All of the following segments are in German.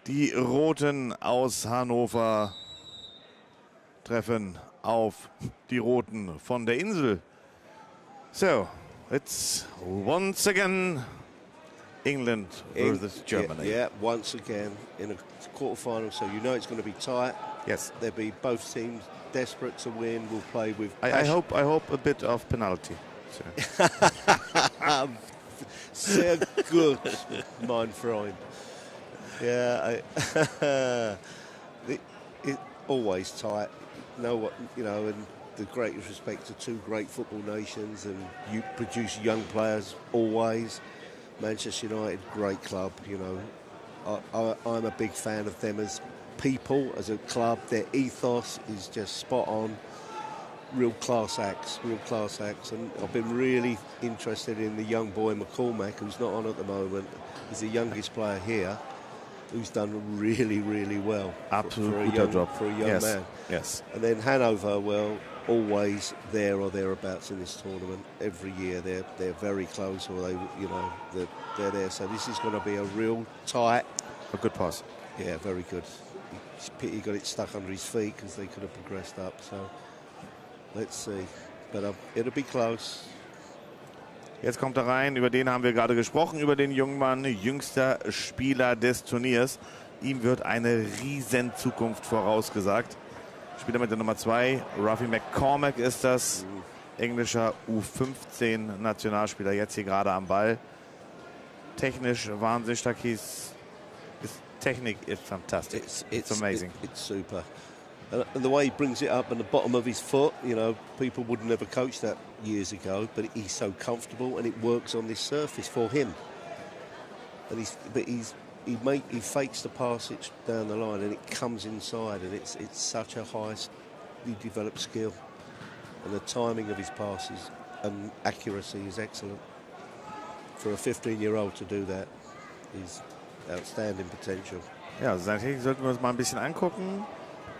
Die Roten aus Hannover treffen auf die Roten von der Insel. So, it's once again England versus Germany. Yeah, once again in a quarter-final, so you know it's going to be tight. Yes. There'll be both teams desperate to win. We'll play with I hope a bit of penalty. So. Sehr gut, mein Freund. Yeah, it always tight. And the greatest respect to two great football nations, and you produce young players always. Manchester United, great club. I'm a big fan of them as people, as a club. Their ethos is just spot on. Real class acts. And I've been really interested in the young boy McCormack, who's not on at the moment. He's the youngest player here, who's done really, really well. Absolutely, for a young man. Yes. And then Hanover, well, always there or thereabouts in this tournament. Every year they're very close, or they're there. So this is going to be a real tight. A good pass. Yeah, very good. It's pity he got it stuck under his feet, because they could have progressed up. So let's see. But it'll be close. Jetzt kommt er rein, über den haben wir gerade gesprochen, über den jungen Mann, jüngster Spieler des Turniers. Ihm wird eine riesen Zukunft vorausgesagt. Spieler mit der Nummer 2, Ruffy McCormack ist das, englischer U15-Nationalspieler, jetzt hier gerade am Ball. Technisch wahnsinnig stark. Technique is fantastic. It's amazing. It's super. And the way he brings it up on the bottom of his foot, people would never coach that years ago, but he's so comfortable and it works on this surface for him. And he fakes the passage down the line and it comes inside, and it's such a highly developed skill. And the timing of his passes and accuracy is excellent. For a 15-year-old to do that is outstanding potential. Ja, also seine Technik sollten wir uns mal ein bisschen angucken.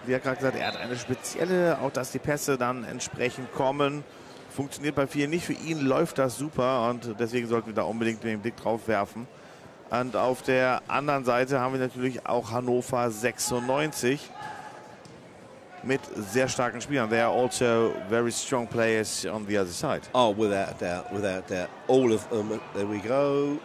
Wie er gerade gesagt hat, er hat eine spezielle, auch dass die Pässe dann entsprechend kommen. Funktioniert bei Vier nicht. Für ihn läuft das super und deswegen sollten wir da unbedingt den Blick drauf werfen. Und auf der anderen Seite haben wir natürlich auch Hannover 96 mit sehr starken Spielern. They are also very strong players on the other side. Oh, without a doubt. All of them, there we go.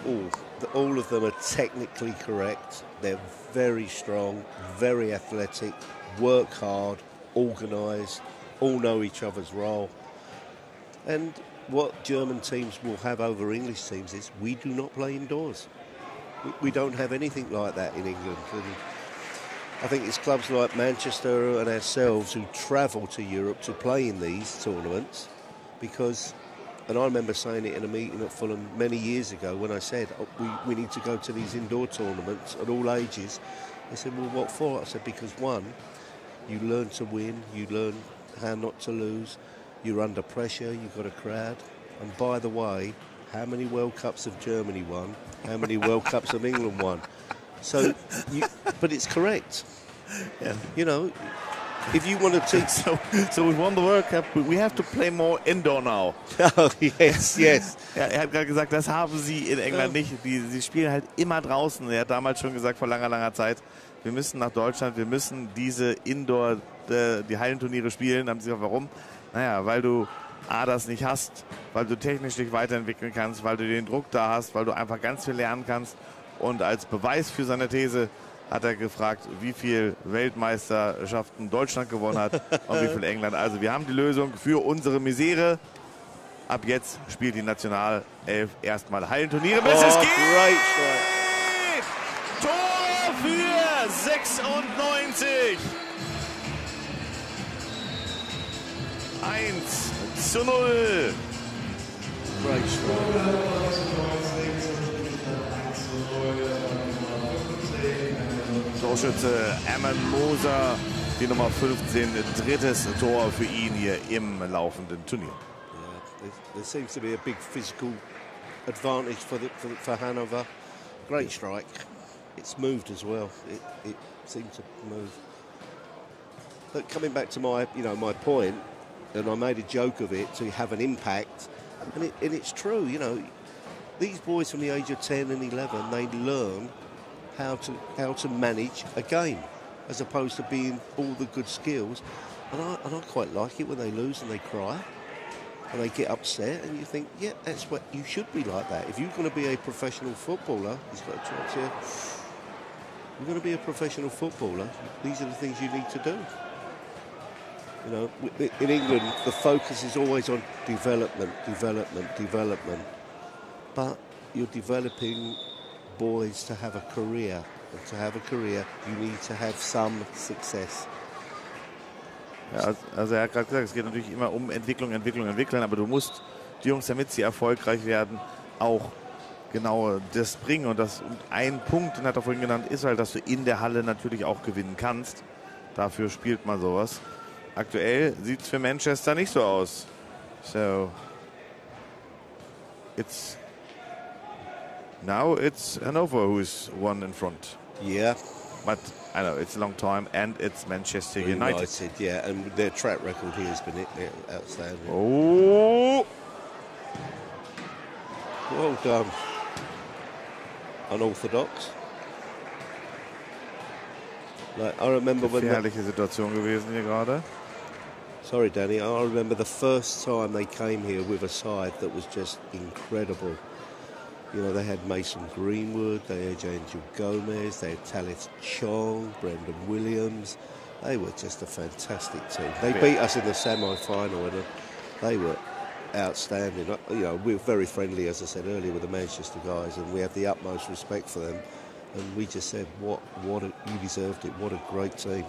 All of them are technically correct. They're very strong, very athletic, work hard, organised, all know each other's role. And what German teams will have over English teams is we do not play indoors. We don't have anything like that in England. And I think it's clubs like Manchester and ourselves who travel to Europe to play in these tournaments because, and I remember saying it in a meeting at Fulham many years ago when I said, we need to go to these indoor tournaments at all ages. They said, well, what for? I said, because one, you learn to win, you learn how not to lose, you're under pressure, you've got a crowd. And by the way, how many World Cups have Germany won? How many World Cups have England won? So, but it's correct. Yeah. If you want to teach... So we won the World Cup, we have to play more indoor now. Oh, yes. Ja, er hat gerade gesagt, das haben sie in England nicht. Sie spielen halt immer draußen. Er hat damals schon gesagt, vor langer Zeit, wir müssen nach Deutschland, wir müssen diese Indoor, die Hallenturniere spielen. Da haben sie gesagt, warum? Naja, weil du das nicht hast, weil du technisch dich weiterentwickeln kannst, weil du den Druck da hast, weil du einfach ganz viel lernen kannst. Und als Beweis für seine These hat er gefragt, wie viel Weltmeisterschaften Deutschland gewonnen hat und wie viel England. Also wir haben die Lösung für unsere Misere. Ab jetzt spielt die Nationalelf erstmal Hallenturniere, bis es geht! Tor für 96! 1:0. Great strike. Torschütze Amon Moser, die Nummer 15, drittes Tor für ihn hier im laufenden Turnier. Yeah, there seems to be a big physical advantage for Hanover. Great strike. It's moved as well. It seemed to move. But coming back to my point, and I made a joke of it to have an impact, and it's true. These boys from the age of 10 and 11, they learn how to manage a game, as opposed to being all the good skills. And I quite like it when they lose and they cry and they get upset, and you think, yeah, that's what you should be like that. If you're going to be a professional footballer, you're going to be a professional footballer, these are the things you need to do. You know, in England, the focus is always on development. But you're developing boys to have a career. And to have a career, you need to have some success. Ja, also er hat gerade gesagt, es geht natürlich immer um Entwicklung, aber du musst die Jungs, damit sie erfolgreich werden, auch genau das bringen. Und ein Punkt, den hat er vorhin genannt, ist halt, dass du in der Halle natürlich auch gewinnen kannst. Dafür spielt man sowas. Aktuell sieht es für Manchester nicht so aus. So, now it's Hannover who's one in front. Yeah. But I know it's a long time, and it's Manchester United. Yeah, and their track record here has been outstanding. Oh! Well done. Unorthodox. Like, I remember when gefährliche Situation gewesen hier gerade. Sorry, Danny. I remember the first time they came here with a side that was just incredible. You know, they had Mason Greenwood, they had Angel Gomez, they had Talis Chong, Brendan Williams. They were just a fantastic team. They beat us in the semi-final, and they were outstanding. You know, we were very friendly, as I said earlier, with the Manchester guys, and we have the utmost respect for them. And we just said, you deserved it. What a great team.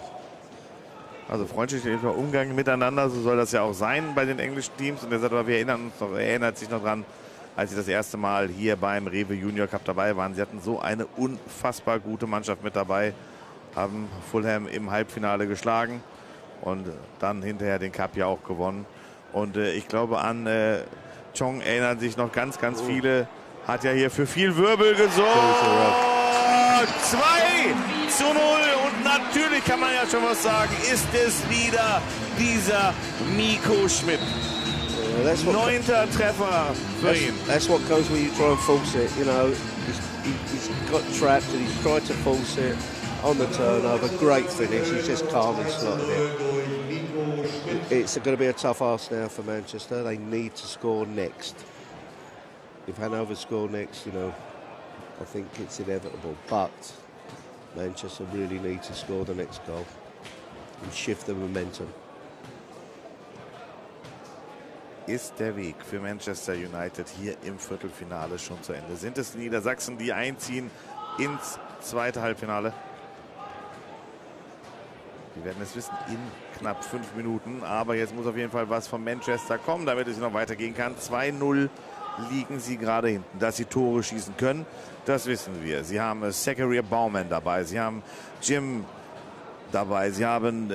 Also freundschaftlicher Umgang miteinander, so soll das ja auch sein bei den englischen Teams. Und er erinnert sich noch dran, als sie das erste Mal hier beim REWE Juniorcup dabei waren. Sie hatten so eine unfassbar gute Mannschaft mit dabei, haben Fulham im Halbfinale geschlagen und dann hinterher den Cup ja auch gewonnen. Und ich glaube, an Chong erinnern sich noch ganz viele. Hat ja hier für viel Wirbel gesorgt. 2:0. Und natürlich kann man ja schon was sagen, ist es wieder dieser Miko Schmidt. Neunter Treffer für ihn. That's what goes when you try and force it. You know, he's got trapped and he's tried to force it on the turnover. Great finish. He's just calm and slotted it. It's going to be a tough ask now for Manchester. They need to score next. If Hannover score next, you know, I think it's inevitable. But Manchester really need to score the next goal and shift the momentum. Ist der Weg für Manchester United hier im Viertelfinale schon zu Ende? Sind es Niedersachsen, die einziehen ins zweite Halbfinale? Wir werden es wissen in knapp 5 Minuten. Aber jetzt muss auf jeden Fall was von Manchester kommen, damit es noch weitergehen kann. 2:0 liegen sie gerade hinten. Dass sie Tore schießen können, das wissen wir. Sie haben Zachary Baumann dabei, sie haben Jim dabei, sie haben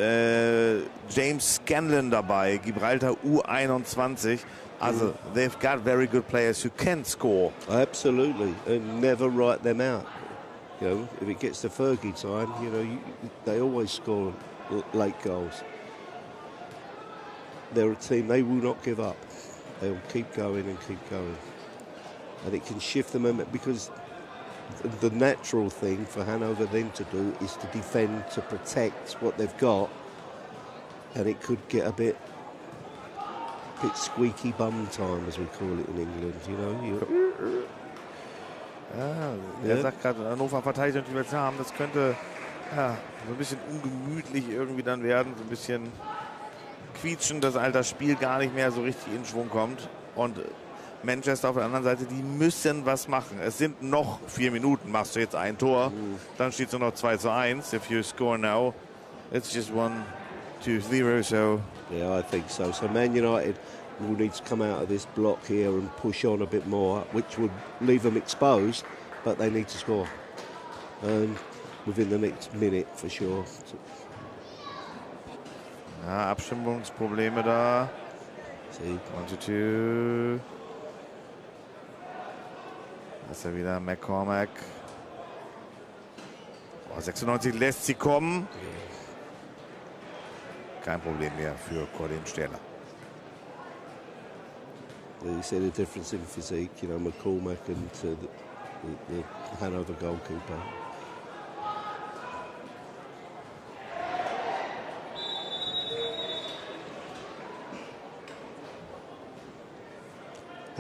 James Scanlon dabei, Gibraltar U21. Also, they've got very good players who can score. Absolutely, and never write them out. You know, if it gets to Fergie time, you know, they always score late goals. They're a team, they will not give up. They'll keep going and keep going. And it can shift them, because the natural thing for Hannover then to do is to defend, to protect what they've got. And it could get a bit squeaky bum time, as we call it in England, you know. Er sagt gerade, Hannover verteidigt und die wir jetzt haben, das könnte ja, so ein bisschen ungemütlich irgendwie dann werden, so ein bisschen quietschen, dass das Spiel gar nicht mehr so richtig in Schwung kommt. Und Manchester auf der anderen Seite, die müssen was machen. Es sind noch 4 Minuten. Machst du jetzt ein Tor, dann steht es nur noch 2:1. If you score now, it's just 1-2-0. So yeah, I think so. So Man United will need to come out of this block here and push on a bit more, which would leave them exposed, but they need to score within the next minute for sure. Ja, Abstimmungsprobleme da. 1-2. Das ist ja wieder McCormack. 96 lässt sie kommen. Kein Problem mehr für Colin Sterner. You see the difference in physique, you know, McCormack and the Hannover goalkeeper.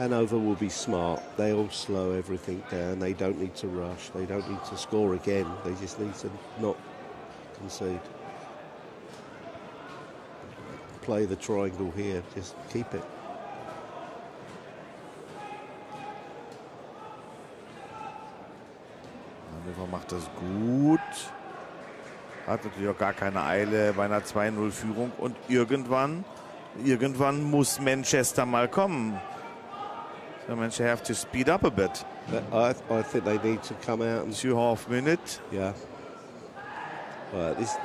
Hannover will be smart. They'll slow everything down. They don't need to rush. They don't need to score again. They just need to not concede. Play the triangle here. Just keep it. Hannover macht das gut. Hat natürlich auch gar keine Eile bei einer 2-0-Führung. Und irgendwann muss Manchester mal kommen. So Manchester have to speed up a bit. I think they need to come out and 2.5 minutes. Yeah.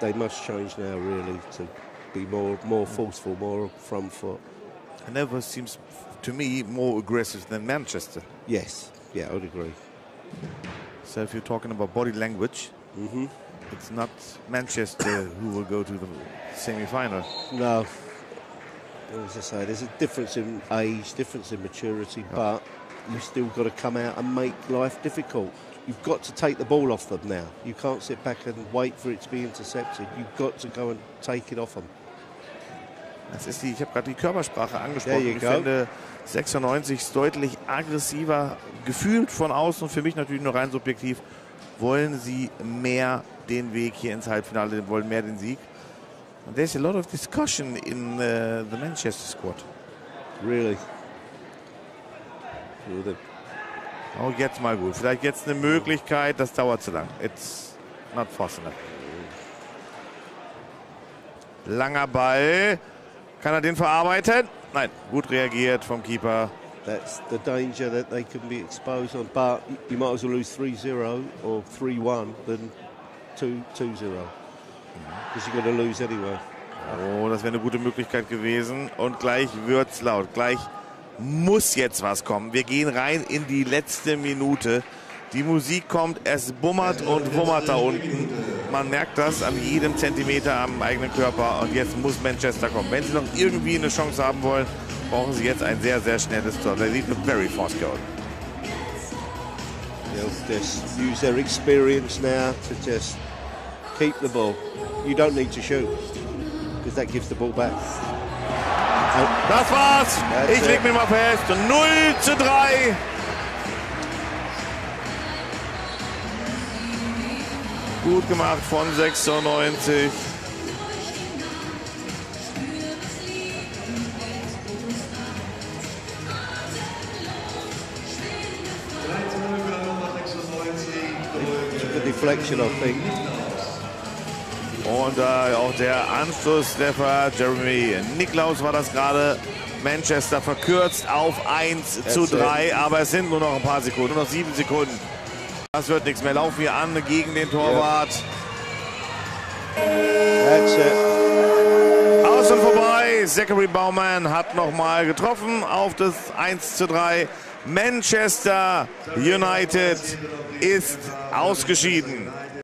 They must change now, really, to be more forceful, more front foot. Hannover seems to me more aggressive than Manchester. Yes. Yeah, I would agree. So if you're talking about body language, it's not Manchester who will go to the semi-final. No. As I say, there's a difference in age, difference in maturity, but you've still got to come out and make life difficult. You've got to take the ball off them now. You can't sit back and wait for it to be intercepted. You've got to go and take it off them. Ich habe gerade die Körpersprache angesprochen. Ich finde 96 ist deutlich aggressiver, gefühlt von außen, für mich natürlich nur rein subjektiv, wollen sie mehr den Weg hier ins Halbfinale, wollen mehr den Sieg. And there's a lot of discussion in the Manchester squad. Really? Oh, jetzt mal gut. Vielleicht jetzt eine Möglichkeit, das dauert zu lang. It's not possible. Langer Ball. Kann er den verarbeiten? Nein, gut reagiert vom Keeper. That's the danger that they can be exposed on. But you might as well lose 3-0 or 3-1 than 2-0. Because you're going to lose anyway. Oh, das wäre eine gute Möglichkeit gewesen. Und gleich wird's laut. Gleich muss jetzt was kommen. Wir gehen rein in die letzte Minute. Die Musik kommt, es bummert und wummert da unten. Man merkt das an jedem Zentimeter am eigenen Körper. Und jetzt muss Manchester kommen. Wenn sie noch irgendwie eine Chance haben wollen, brauchen sie jetzt ein sehr, sehr schnelles Tor. They need a very fast goal. They'll just use their experience now to just keep the ball. You don't need to shoot, because that gives the ball back. Das war's. Ich leg mich mal fest. 0:3. Gut gemacht von 96. The deflection, I think. Und auch der Anschlusstreffer, Jeremy Niklaus war das gerade. Manchester verkürzt auf 1:3, aber es sind nur noch ein paar Sekunden, nur noch 7 Sekunden. Das wird nichts mehr. Laufen wir an gegen den Torwart. That's it. Aus und vorbei. Zachary Baumann hat nochmal getroffen auf das 1:3. Manchester United ist ausgeschieden.